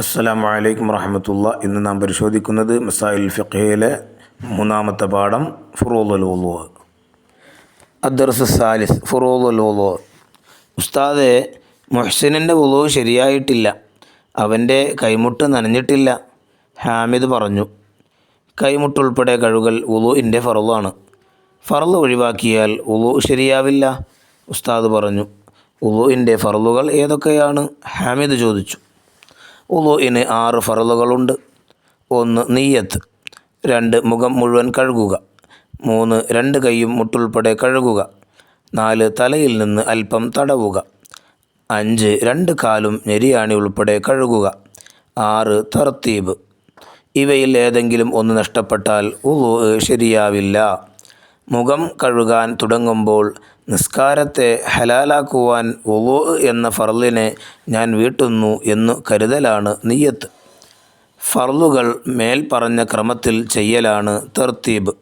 അസ്സലാമു അലൈക്കും വറഹ്മത്തുള്ളാഹി. ഇന്ന് നാം പരിശോധിക്കുന്നത് മസായിൽ ഫിഖ്ഹിലെ മൂന്നാമത്തെ പാഠം ഫുറൂദുൽ വുളൂ. അദ്ദർസ് സാലിസ് ഫുറൂദുൽ വുളൂ. ഉസ്താദെ, മുഹ്സിനിൻ്റെ വുളൂ ശരിയായിട്ടില്ല, അവൻ്റെ കൈമുട്ട് നനഞ്ഞിട്ടില്ല. ഹാമിദ് പറഞ്ഞു, കൈമുട്ടുൾപ്പെടെ കഴുകൽ വുളൂഇൻ്റെ ഫർളാണ്. ഫർള് ഒഴിവാക്കിയാൽ വുളൂ ശരിയാവില്ല. ഉസ്താദ് പറഞ്ഞു, വുളൂഇൻ്റെ ഫർളുകൾ ഏതൊക്കെയാണ്? ഹാമിദ് ചോദിച്ചു. വുളൂഇന് 6 ഫർളുകളുണ്ട്. 1 നിയ്യത്ത്, 2 മുഖം മുഴുവൻ കഴുകുക, 3 2 കൈയും മുട്ടുൾപ്പെടെ കഴുകുക, 4 തലയിൽ നിന്ന് അല്പം തടവുക, 5 2 കാലും ഞെരിയാണി ഉൾപ്പെടെ കഴുകുക, 6 തർത്തീബ്. ഇവയിൽ ഏതെങ്കിലും ഒന്ന് നഷ്ടപ്പെട്ടാൽ വുളൂ ശരിയാവില്ല. മുഖം കഴുകാൻ തുടങ്ങുമ്പോൾ നിസ്കാരത്തെ ഹലാലാക്കുവാൻ വുളൂ എന്ന ഫർളിനെ ഞാൻ വീട്ടുന്നു എന്നു കരുതലാണ് നിയ്യത്ത്. ഫർളുകൾ മേൽ പറഞ്ഞ ക്രമത്തിൽ ചെയ്യലാണ് തർത്തീബ്.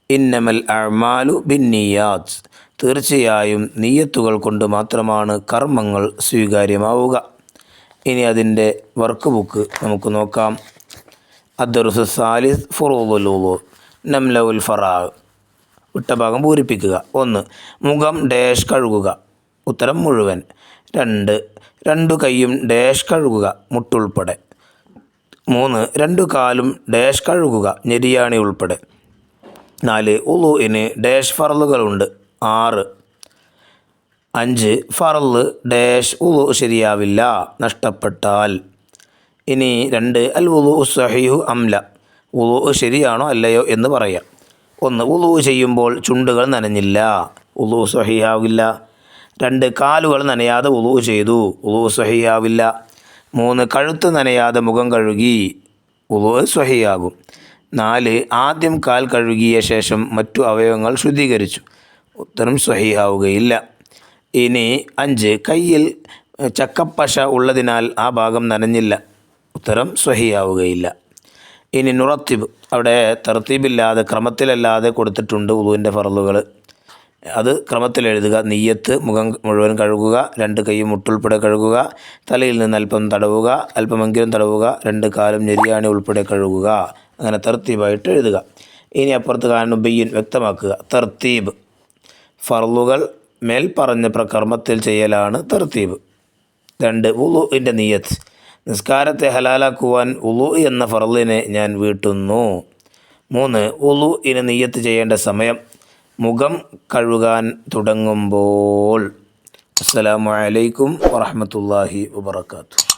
ഇന്നമൽ അഅ്മാലു ബിന്നിയാത്ത്. തീർച്ചയായും നിയ്യത്തുകൾ കൊണ്ട് മാത്രമാണ് കർമ്മങ്ങൾ സ്വീകാര്യമാവുക. ഇനി അതിൻ്റെ വർക്ക് ബുക്ക് നമുക്ക് നോക്കാം. അദ്ദർസു സാലിസ് ഫുറൂദുൽ വുളൂ. നംലഉൽ ഫറാഗ്. വിട്ട ഭാഗം പൂരിപ്പിക്കുക. 1 മുഖം ഡാഷ് കഴുകുക, ഉത്തരം മുഴുവൻ. 2 കൈയും ഡാഷ് കഴുകുക, മുട്ടുൾപ്പെടെ. 3 2 കാലും ഡാഷ് കഴുകുക, ഞെരിയാണി ഉൾപ്പെടെ. 4 വുളൂഇന് ഡാഷ് ഫർളുകളുണ്ട്, 6. 5 ഫർള് ഡാഷ് വുളൂ ശരിയാവില്ല, നഷ്ടപ്പെട്ടാൽ. ഇനി 2 അൽ വുളൂ സ്വഹീഹു അംല. വുളൂ ശരിയാണോ അല്ലയോ എന്ന് പറയാം. 1 വുളൂ ചെയ്യുമ്പോൾ ചുണ്ടുകൾ നനഞ്ഞില്ല, വുളൂ സ്വഹീഹാവില്ല. 2 കാലുകൾ നനയാതെ വുളൂ ചെയ്തു, വുളൂ സ്വഹീഹാവില്ല. 3 കഴുത്ത് നനയാതെ മുഖം കഴുകി, വുളൂ സ്വഹീഹാകും. 4 ആദ്യം കാൽ കഴുകിയ ശേഷം മറ്റു അവയവങ്ങൾ ശുദ്ധീകരിച്ചു, ഉത്തരം സ്വഹീഹാവുകയില്ല. ഇനി 5 കയ്യിൽ ചക്കപ്പശ ഉള്ളതിനാൽ ആ ഭാഗം നനഞ്ഞില്ല, ഉത്തരം സ്വഹീഹാവുകയില്ല. ഇനി നുറത്തിബ്. അവിടെ തർത്തീബില്ലാതെ ക്രമത്തിലല്ലാതെ കൊടുത്തിട്ടുണ്ട് വുളൂഇൻ്റെ ഫർളുകൾ. അത് ക്രമത്തിൽ എഴുതുക. നിയ്യത്ത്, മുഖം മുഴുവൻ കഴുകുക, 2 കൈയും മുട്ടുൾപ്പെടെ കഴുകുക, തലയിൽ നിന്ന് അല്പം തടവുക, അല്പമെങ്കിലും തടവുക, 2 കാലും ഞെരിയാണി ഉൾപ്പെടെ കഴുകുക. അങ്ങനെ തർത്തീബായിട്ട് എഴുതുക. ഇനി അപ്പുറത്ത് കാണുന്ന ബയ്യൻ വ്യക്തമാക്കുക. തർത്തീബ്. ഫർളുകൾ മേൽ പറഞ്ഞ ക്രമത്തിൽ ചെയ്യലാണ് തർത്തീബ്. 2 വുളൂഇൻ്റെ നിയ്യത്ത്. നിസ്കാരത്തെ ഹലാലാക്കുവാൻ വുളൂ എന്ന ഫർളിനെ ഞാൻ വീട്ടുന്നു. 3 വുളൂഇന് നിയ്യത്ത് ചെയ്യേണ്ട സമയം മുഖം കഴുകാൻ തുടങ്ങുമ്പോൾ. അസ്സലാമു അലൈക്കും വറഹ്മത്തുള്ളാഹി വബറകാതുഹു.